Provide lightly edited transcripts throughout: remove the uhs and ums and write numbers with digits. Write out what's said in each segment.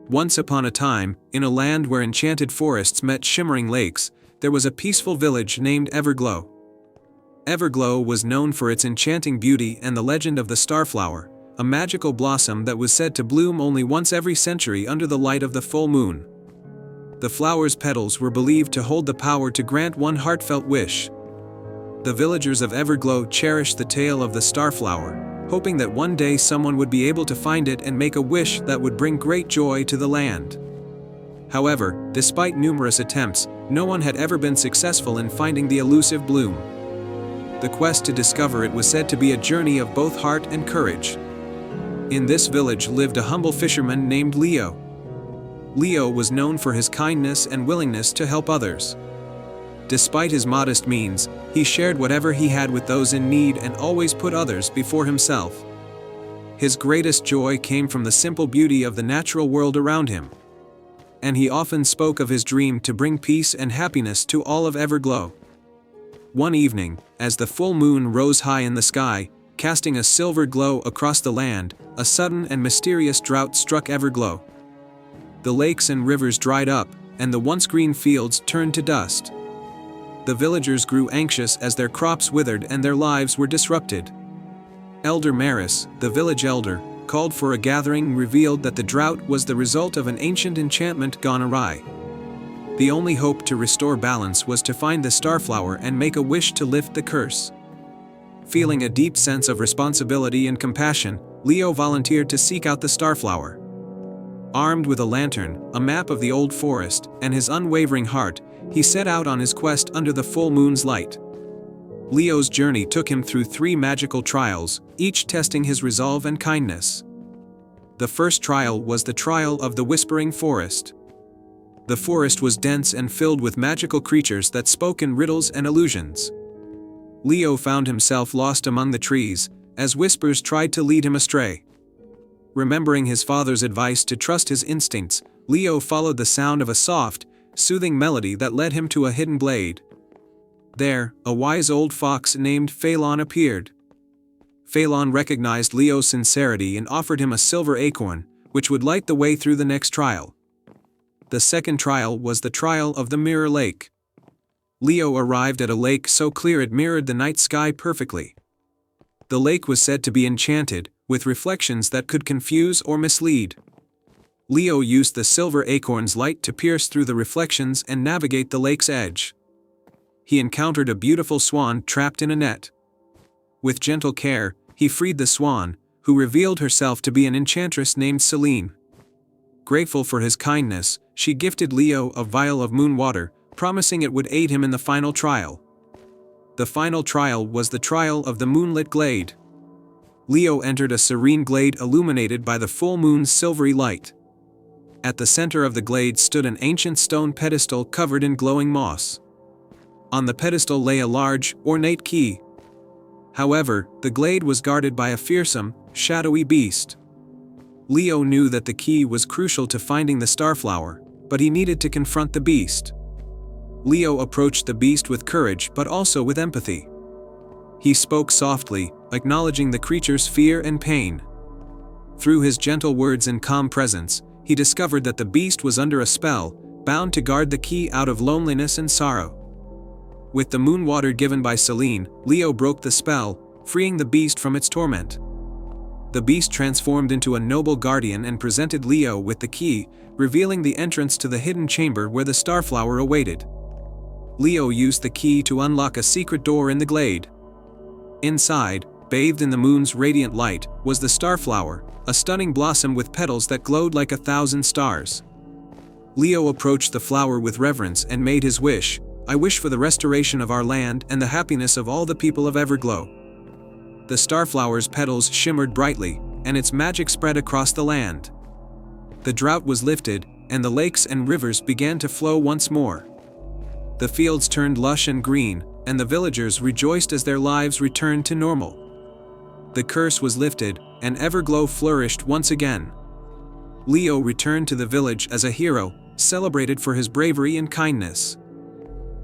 Once upon a time, in a land where enchanted forests met shimmering lakes, there was a peaceful village named Everglow. Everglow was known for its enchanting beauty and the legend of the starflower, a magical blossom that was said to bloom only once every century under the light of the full moon. The flower's petals were believed to hold the power to grant one heartfelt wish. The villagers of Everglow cherished the tale of the starflower, hoping that one day someone would be able to find it and make a wish that would bring great joy to the land. However, despite numerous attempts, no one had ever been successful in finding the elusive bloom. The quest to discover it was said to be a journey of both heart and courage. In this village lived a humble fisherman named Leo. Leo was known for his kindness and willingness to help others. Despite his modest means, he shared whatever he had with those in need and always put others before himself. His greatest joy came from the simple beauty of the natural world around him. And he often spoke of his dream to bring peace and happiness to all of Everglow. One evening, as the full moon rose high in the sky, casting a silver glow across the land, a sudden and mysterious drought struck Everglow. The lakes and rivers dried up, and the once green fields turned to dust. The villagers grew anxious as their crops withered and their lives were disrupted. Elder Maris, the village elder, called for a gathering and revealed that the drought was the result of an ancient enchantment gone awry. The only hope to restore balance was to find the starflower and make a wish to lift the curse. Feeling a deep sense of responsibility and compassion, Leo volunteered to seek out the starflower. Armed with a lantern, a map of the old forest, and his unwavering heart, he set out on his quest under the full moon's light. Leo's journey took him through 3 magical trials, each testing his resolve and kindness. The first trial was the trial of the Whispering Forest. The forest was dense and filled with magical creatures that spoke in riddles and illusions. Leo found himself lost among the trees, as whispers tried to lead him astray. Remembering his father's advice to trust his instincts, Leo followed the sound of a soft, soothing melody that led him to a hidden glade. There, a wise old fox named Phelan appeared. Phelan recognized Leo's sincerity and offered him a silver acorn, which would light the way through the next trial. The second trial was the trial of the Mirror Lake. Leo arrived at a lake so clear it mirrored the night sky perfectly. The lake was said to be enchanted, with reflections that could confuse or mislead. Leo used the silver acorn's light to pierce through the reflections and navigate the lake's edge. He encountered a beautiful swan trapped in a net. With gentle care, he freed the swan, who revealed herself to be an enchantress named Celine. Grateful for his kindness, she gifted Leo a vial of moon water, promising it would aid him in the final trial. The final trial was the trial of the moonlit glade. Leo entered a serene glade illuminated by the full moon's silvery light. At the center of the glade stood an ancient stone pedestal covered in glowing moss. On the pedestal lay a large, ornate key. However, the glade was guarded by a fearsome, shadowy beast. Leo knew that the key was crucial to finding the starflower, but he needed to confront the beast. Leo approached the beast with courage but also with empathy. He spoke softly, acknowledging the creature's fear and pain. Through his gentle words and calm presence, he discovered that the beast was under a spell, bound to guard the key out of loneliness and sorrow. With the moon water given by Celine, Leo broke the spell, freeing the beast from its torment. The beast transformed into a noble guardian and presented Leo with the key, revealing the entrance to the hidden chamber where the starflower awaited. Leo used the key to unlock a secret door in the glade. Inside, bathed in the moon's radiant light, was the starflower, a stunning blossom with petals that glowed like 1,000 stars. Leo approached the flower with reverence and made his wish, "I wish for the restoration of our land and the happiness of all the people of Everglow." The starflower's petals shimmered brightly, and its magic spread across the land. The drought was lifted, and the lakes and rivers began to flow once more. The fields turned lush and green, and the villagers rejoiced as their lives returned to normal. The curse was lifted, and Everglow flourished once again. Leo returned to the village as a hero, celebrated for his bravery and kindness.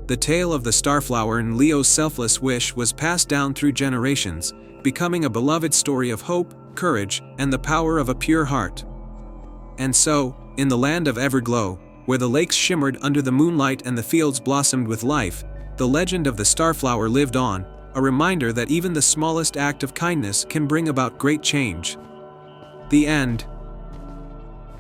The tale of the starflower and Leo's selfless wish was passed down through generations, becoming a beloved story of hope, courage, and the power of a pure heart. And so, In the land of Everglow, where the lakes shimmered under the moonlight and the fields blossomed with life, the legend of the starflower lived on, a reminder that even the smallest act of kindness can bring about great change. The end.